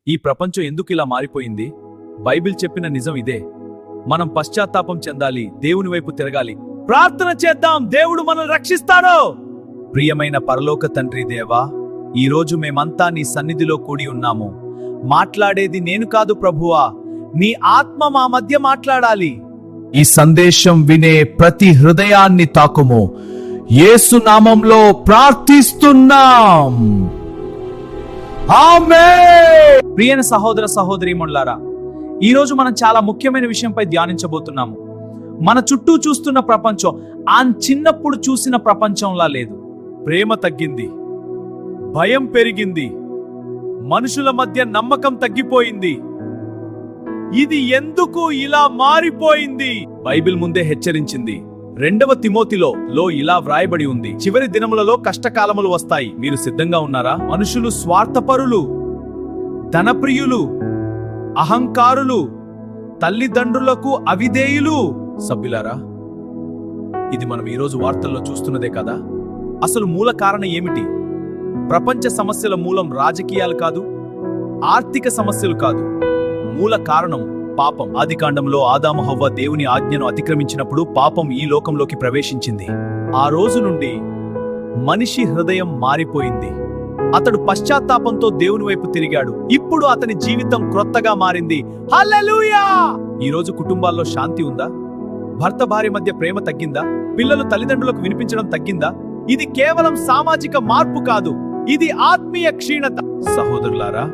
ఈ ప్రపంచం ఎందుకు ఇలా మారిపోయింది? బైబిల్ చెప్పిన నిజం ఇదే. మనం పశ్చాత్తాపం చెందాలి, దేవుని వైపు తిరగాలి, ప్రార్థన చేద్దాం, దేవుడు మనల్ని రక్షిస్తాడు. ప్రియమైన పరలోక తండ్రి దేవా, ఈరోజు మేమంతా నీ సన్నిధిలో కూడి ఉన్నాము. మాట్లాడేది నేను కాదు ప్రభువా, నీ ఆత్మ మా మధ్య మాట్లాడాలి. ఈ సందేశం వినే ప్రతి హృదయాన్ని తాకుము. యేసు నామంలో ప్రార్థిస్తున్నాం, ఆమేన్. ప్రియమైన సహోదర సహోదరీమణులారా, ఈరోజు మనం చాలా ముఖ్యమైన విషయంపై ధ్యానించబోతున్నాము. మన చుట్టూ చూస్తున్న ప్రపంచం చిన్నప్పుడు చూసిన ప్రపంచంలా లేదు. ప్రేమ తగ్గింది, భయం పెరిగింది, మనుషుల మధ్య నమ్మకం తగ్గిపోయింది. ఇది ఎందుకు ఇలా మారిపోయింది? బైబిల్ ముందే హెచ్చరించింది. 2వ తిమోతిలో ఇలా వ్రాయబడి ఉంది, చివరి దినములలో కష్టకాలములు వస్తాయి. మీరు సిద్ధంగా ఉన్నారా? మనుషులు స్వార్థపరులు, ధనప్రియులు, అహంకారులు, తల్లిదండ్రులకు అవిధేయులు. సభ్యులారా, ఇది మనం ఈరోజు వార్తల్లో చూస్తున్నదే కదా. అసలు మూల కారణం ఏమిటి? ప్రపంచ సమస్యల మూలం రాజకీయాలు కాదు, ఆర్థిక సమస్యలు కాదు. మూల కారణం పాపం. ఆదికాండంలో ఆదాము హవ్వ దేవుని ఆజ్ఞను అతిక్రమించినప్పుడు పాపం ఈ లోకంలోకి ప్రవేశించింది. ఆ రోజు నుండి మనిషి హృదయం మారిపోయింది. అతడు పశ్చాత్తాపంతో దేవుని వైపు తిరిగాడు. ఇప్పుడు అతని జీవితం క్రొత్తగా మారింది. హల్లెలూయా! ఈ రోజు కుటుంబాల్లో శాంతి ఉందా? భర్త భార్య మధ్య ప్రేమ తగ్గిందా? పిల్లలు తల్లిదండ్రులకు వినిపించడం తగ్గిందా? ఇది కేవలం సామాజిక మార్పు కాదు, ఇది ఆత్మీయ క్షీణత. సహోదరులారా,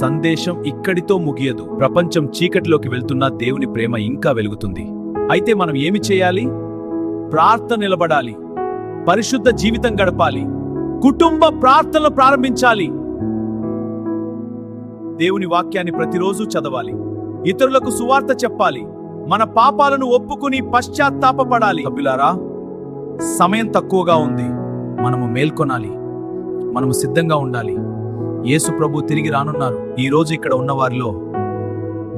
సందేశం ఇక్కడితో ముగియదు. ప్రపంచం చీకటిలోకి వెళ్తున్నా దేవుని ప్రేమ ఇంకా వెలుగుతుంది. అయితే మనం ఏమి చేయాలి? ప్రార్థన నిలబడాలి, పరిశుద్ధ జీవితం గడపాలి, కుటుంబ ప్రార్థనలు ప్రారంభించాలి, దేవుని వాక్యాన్ని ప్రతిరోజు చదవాలి, ఇతరులకు సువార్త చెప్పాలి, మన పాపాలను ఒప్పుకుని పశ్చాత్తాపపడాలి. సభ్యులారా, సమయం తక్కువగా ఉంది. మనము మేల్కొనాలి, మనము సిద్ధంగా ఉండాలి. యేసు ప్రభు తిరిగి రానున్నారు. ఈ రోజు ఇక్కడ ఉన్నవారిలో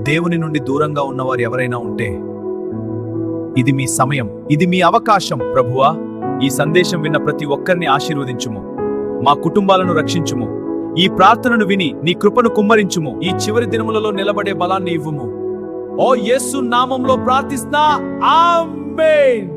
దేవుని నుండి దూరంగా ఉన్నవారు ఎవరైనా ఉంటే ఇది మీ సమయం, ఇది మీ అవకాశం. ప్రభువా, ఈ సందేశం విన్న ప్రతి ఒక్కరిని ఆశీర్వదించుము, మా కుటుంబాలను రక్షించుము, ఈ ప్రార్థనను విని నీ కృపను కుమ్మరించుము, ఈ చివరి దినములలో నిలబడే బలాన్ని ఇవ్వుము. ఓ యేసు నామంలో ప్రార్థిస్తున్నా, ఆమేన్.